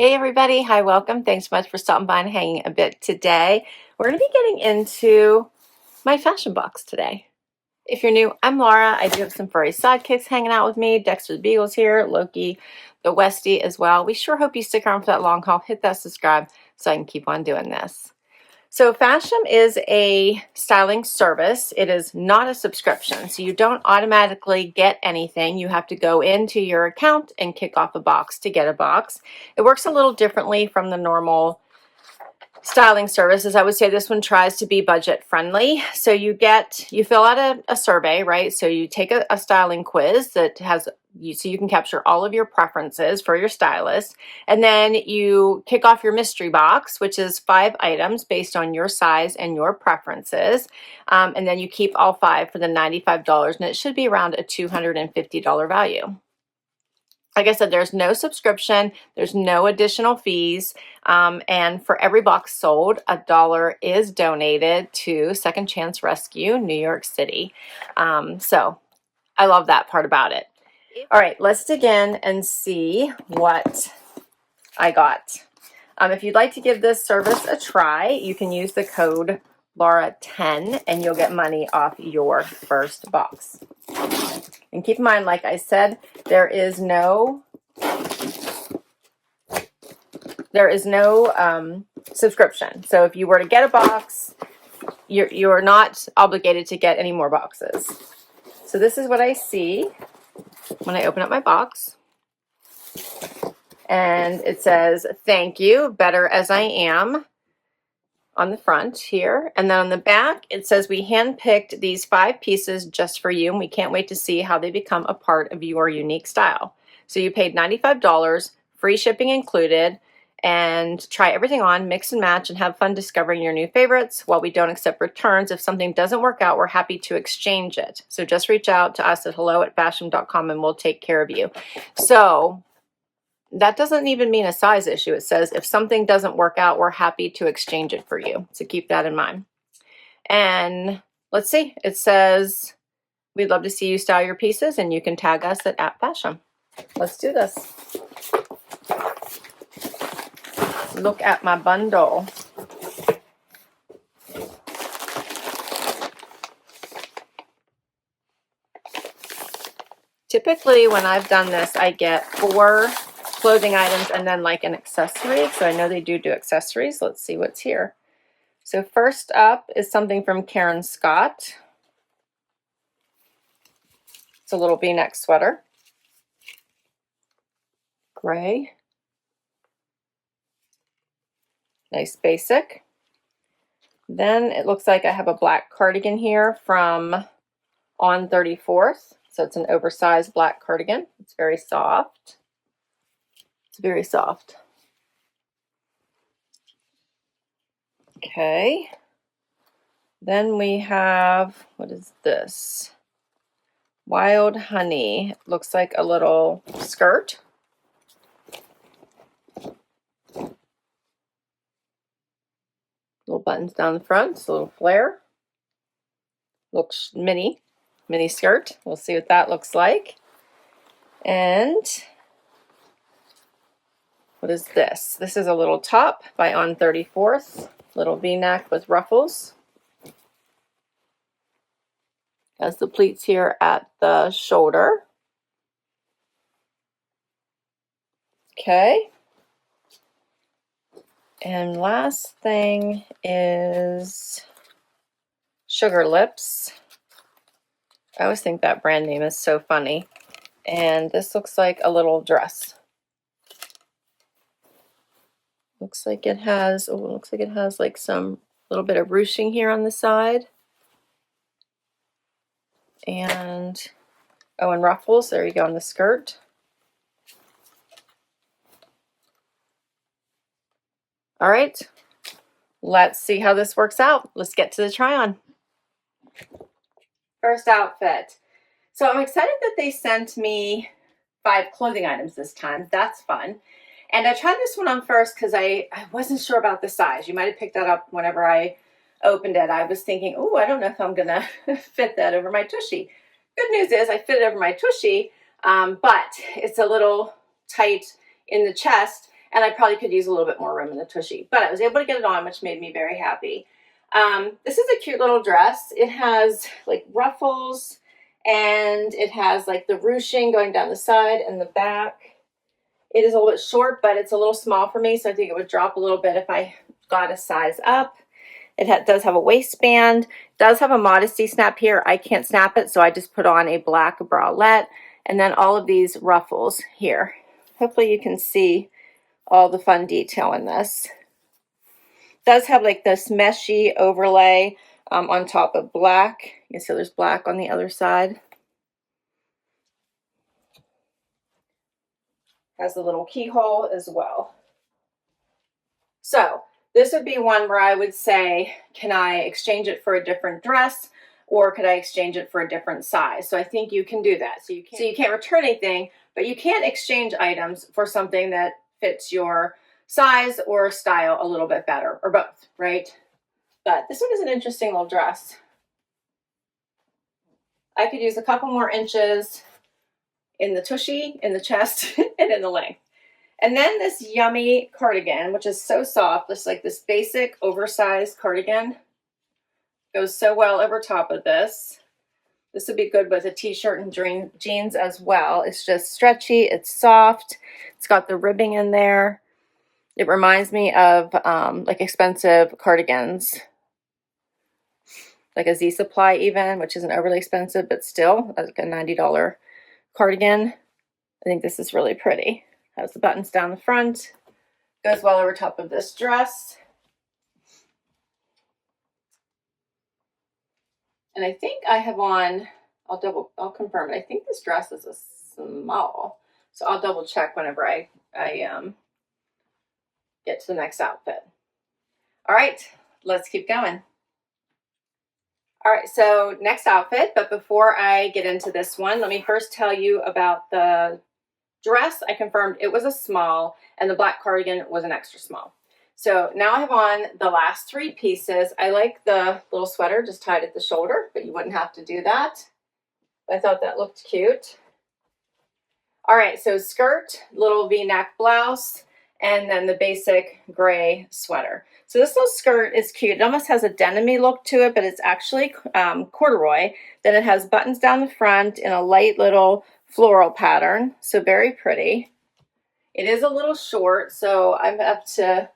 Hey everybody, hi, welcome. Thanks so much for stopping by and hanging a bit today. We're going to be getting into my fashion box today. If you're new, I'm Laura. I do have some furry sidekicks hanging out with me. Dexter the Beagle's here, Loki, the Westie as well. We sure hope you stick around for that long haul. Hit that subscribe so I can keep on doing this. So Fashem is a styling service. It is not a subscription, so you don't automatically get anything. You have to go into your account and kick off a box to get a box. It works a little differently from the normal styling services. I would say this one tries to be budget friendly. So you fill out a survey, right? So you take a styling quiz that has so you can capture all of your preferences for your stylist. And then you kick off your mystery box, which is 5 items based on your size and your preferences. And then you keep all 5 for the $95, and it should be around a $250 value. Like I said, there's no subscription, there's no additional fees, and for every box sold, $1 is donated to Second Chance Rescue, New York City. So I love that part about it. All right, let's dig in and see what I got. If you'd like to give this service a try, you can use the code Laura10 and you'll get money off your first box. And keep in mind, like I said, there is no subscription. So if you were to get a box, you're not obligated to get any more boxes. So this is what I see when I open up my box. And it says, "Thank you, better as I am," on the front here. And then on the back, it says, "We handpicked these 5 pieces just for you, and we can't wait to see how they become a part of your unique style." So you paid $95, free shipping included, and try everything on, mix and match, and have fun discovering your new favorites. While we don't accept returns, if something doesn't work out, we're happy to exchange it. So just reach out to us at hello@fashem.com and we'll take care of you. So that doesn't even mean a size issue. It says if something doesn't work out, we're happy to exchange it for you. So keep that in mind. And let's see, it says, "We'd love to see you style your pieces, and you can tag us at @Fashem." Let's do this. Look at my bundle. Typically, when I've done this, I get 4 clothing items and then like an accessory. So I know they do accessories. Let's see what's here. So first up is something from Karen Scott. It's a little V-neck sweater. Gray. Nice basic. Then it looks like I have a black cardigan here from On 34th. So it's an oversized black cardigan. It's very soft. It's very soft. Okay. Then we have, what is this? Wild Honey. It looks like a little skirt. Little buttons down the front. It's a little flare. Looks mini skirt. We'll see what that looks like. And what is this? This is a little top by On 34th. Little V-neck with ruffles. Has the pleats here at the shoulder. Okay. And last thing is Sugar Lips. I always think that brand name is so funny. And this looks like a little dress. Looks like it has like some little bit of ruching here on the side. And ruffles. There you go on the skirt. All right, let's see how this works out. Let's get to the try on. First outfit. So I'm excited that they sent me 5 clothing items this time. That's fun. And I tried this one on first because I wasn't sure about the size. You might have picked that up whenever I opened it. I was thinking, oh, I don't know if I'm going to fit that over my tushy. Good news is I fit it over my tushy, but it's a little tight in the chest. And I probably could use a little bit more room in the tushy, but I was able to get it on, which made me very happy. This is a cute little dress. It has like ruffles, and it has like the ruching going down the side and the back. It is a little bit short, but it's a little small for me, so I think it would drop a little bit if I got a size up. It does have a waistband. It does have a modesty snap here. I can't snap it, so I just put on a black bralette, and then all of these ruffles here. Hopefully you can see all the fun detail in this. It does have like this meshy overlay on top of black. You can see there's black on the other side. Has the little keyhole as well. So this would be one where I would say, can I exchange it for a different dress, or could I exchange it for a different size? So I think you can do that. So you can't return anything, but you can exchange items for something that fits your size or style a little bit better, or both, right? But this one is an interesting little dress. I could use a couple more inches in the tushy, in the chest, and in the length. And then this yummy cardigan, which is so soft, just like this basic oversized cardigan. Goes so well over top of this. This would be good with a t-shirt and jeans as well. It's just stretchy, it's soft, it's got the ribbing in there. It reminds me of like expensive cardigans, like a Z Supply even, which isn't overly expensive, but still like a $90 cardigan. I think this is really pretty. Has the buttons down the front, goes well over top of this dress. And I think I have on, I'll confirm it. I think this dress is a small, so I'll double check whenever I get to the next outfit. All right, let's keep going. All right, so next outfit, but before I get into this one, let me first tell you about the dress. I confirmed it was a small, and the black cardigan was an extra small. So now I have on the last three pieces. I like the little sweater just tied at the shoulder, but you wouldn't have to do that. I thought that looked cute. All right, so skirt, little V-neck blouse, and then the basic gray sweater. So this little skirt is cute. It almost has a denim-y look to it, but it's actually corduroy. Then it has buttons down the front in a light little floral pattern, so very pretty. It is a little short, so I'm up to,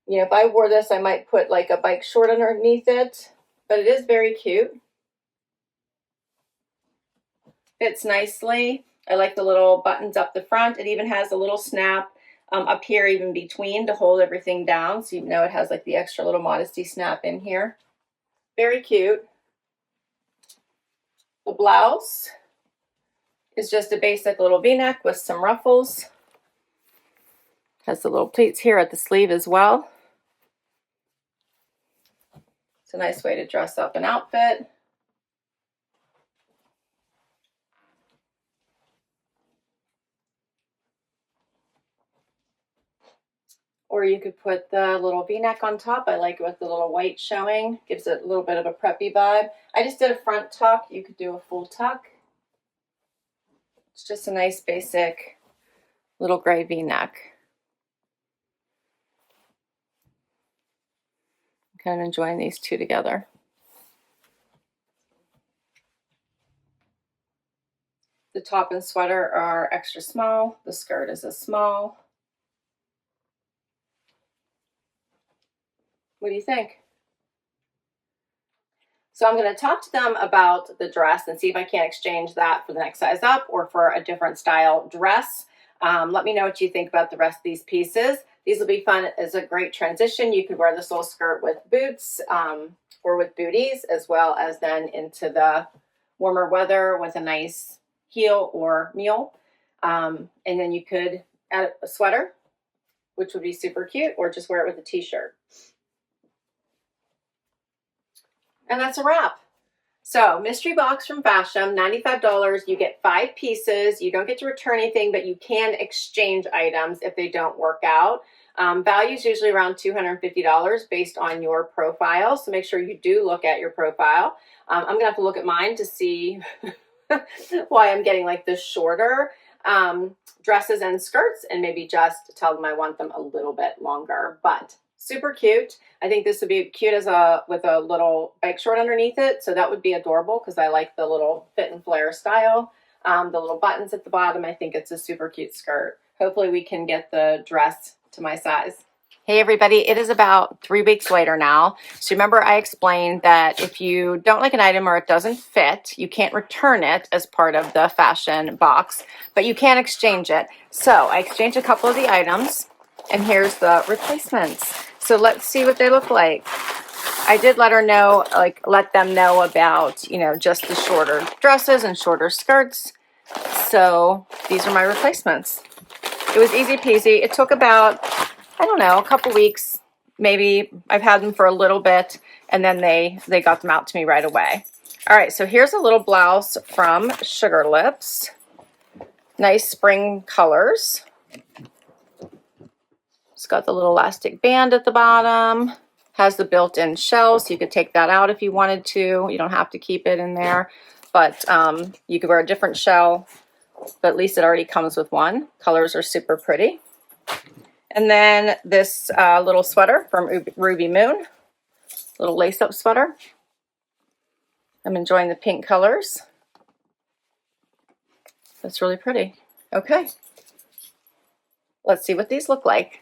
you know, if I wore this, I might put like a bike short underneath it, but it is very cute. Fits nicely. I like the little buttons up the front. It even has a little snap up here, even between, to hold everything down, so you know it has like the extra little modesty snap in here. Very cute. The blouse is just a basic little V-neck with some ruffles. Has the little pleats here at the sleeve as well. It's a nice way to dress up an outfit. Or you could put the little V-neck on top. I like it with the little white showing. Gives it a little bit of a preppy vibe. I just did a front tuck. You could do a full tuck. It's just a nice basic little gray V-neck. I'm kind of enjoying these two together. The top and sweater are extra small. The skirt is a small. What do you think? So I'm going to talk to them about the dress and see if I can't exchange that for the next size up or for a different style dress. Let me know what you think about the rest of these pieces. These will be fun as a great transition. You could wear this little skirt with boots or with booties, as well as then into the warmer weather with a nice heel or mule. And then you could add a sweater, which would be super cute, or just wear it with a t-shirt. And that's a wrap. So mystery box from Fashem, $95. You get 5 pieces. You don't get to return anything, but you can exchange items if they don't work out. Value is usually around $250 based on your profile. So make sure you do look at your profile. I'm going to have to look at mine to see why I'm getting like this shorter. dresses and skirts, and maybe just tell them I want them a little bit longer. But super cute. I think this would be cute as with a little bike short underneath it. So that would be adorable because I like the little fit and flare style. The little buttons at the bottom. I think it's a super cute skirt. Hopefully we can get the dress to my size. Hey everybody, it is about 3 weeks later now. So remember I explained that if you don't like an item or it doesn't fit, you can't return it as part of the fashion box, but you can exchange it. So I exchanged a couple of the items and here's the replacements. So let's see what they look like. I did let her know, let them know about, just the shorter dresses and shorter skirts. So these are my replacements. It was easy peasy. It took about, I don't know, a couple weeks, maybe. I've had them for a little bit, and then they got them out to me right away. All right, so here's a little blouse from Sugar Lips. Nice spring colors. It's got the little elastic band at the bottom. Has the built-in shell, so you could take that out if you wanted to. You don't have to keep it in there, but you could wear a different shell, but at least it already comes with one. Colors are super pretty. And then this little sweater from Ruby Moon, little lace-up sweater. I'm enjoying the pink colors. That's really pretty. Okay, let's see what these look like.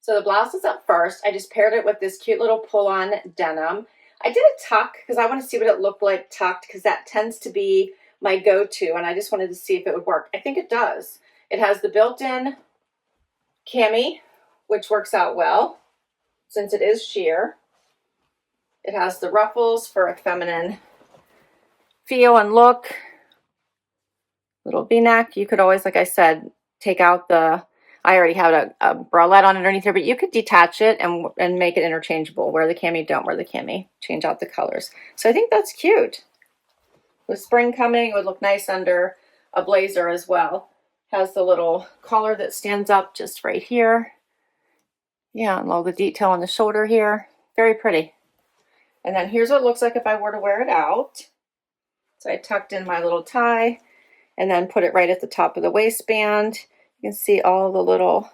So the blouse is up first. I just paired it with this cute little pull-on denim. I did a tuck because I want to see what it looked like tucked because that tends to be my go-to, and I just wanted to see if it would work. I think it does. It has the built-in cami, which works out well since it is sheer. It has the ruffles for a feminine feel and look. Little v-neck. You could always, like I said, take out I already have a bralette on underneath here, but you could detach it and make it interchangeable. Wear the cami, don't wear the cami. Change out the colors. So I think that's cute. With spring coming, it would look nice under a blazer as well. Has the little collar that stands up just right here. Yeah, and all the detail on the shoulder here. Very pretty. And then here's what it looks like if I were to wear it out. So I tucked in my little tie and then put it right at the top of the waistband. You can see all the little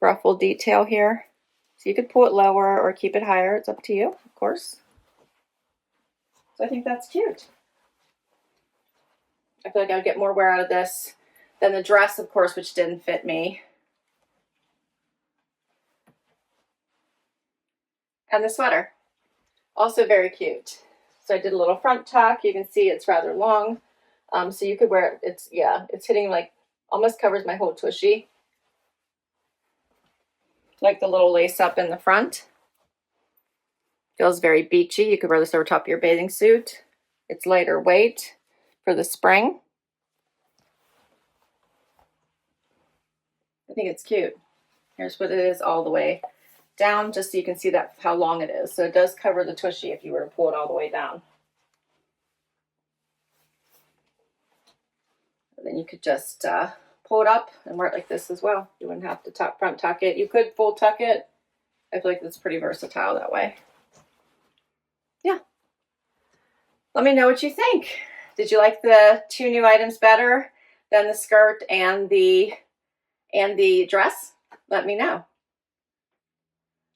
ruffle detail here. So you could pull it lower or keep it higher. It's up to you, of course. So I think that's cute. I feel like I would get more wear out of this than the dress, of course, which didn't fit me. And the sweater, also very cute. So I did a little front tuck. You can see it's rather long. So you could wear it. It's hitting like, almost covers my whole tushy. Like the little lace up in the front. Feels very beachy. You could wear this over top of your bathing suit. It's lighter weight for the spring. I think it's cute. Here's what it is all the way down, just so you can see that how long it is. So it does cover the tushy if you were to pull it all the way down. And then you could just pull it up and wear it like this as well. You wouldn't have to front tuck it. You could full tuck it. I feel like it's pretty versatile that way. Yeah. Let me know what you think. Did you like the 2 new items better than the skirt and the dress? Let me know.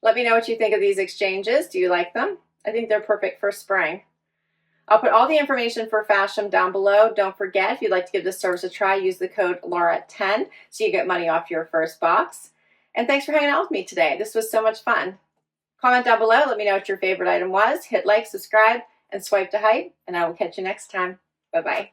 Let me know what you think of these exchanges. Do you like them? I think they're perfect for spring. I'll put all the information for Fashem down below. Don't forget, if you'd like to give this service a try, use the code Laura10 so you get money off your first box. And thanks for hanging out with me today. This was so much fun. Comment down below. Let me know what your favorite item was. Hit like, subscribe, and swipe to hype. And I will catch you next time. Bye-bye.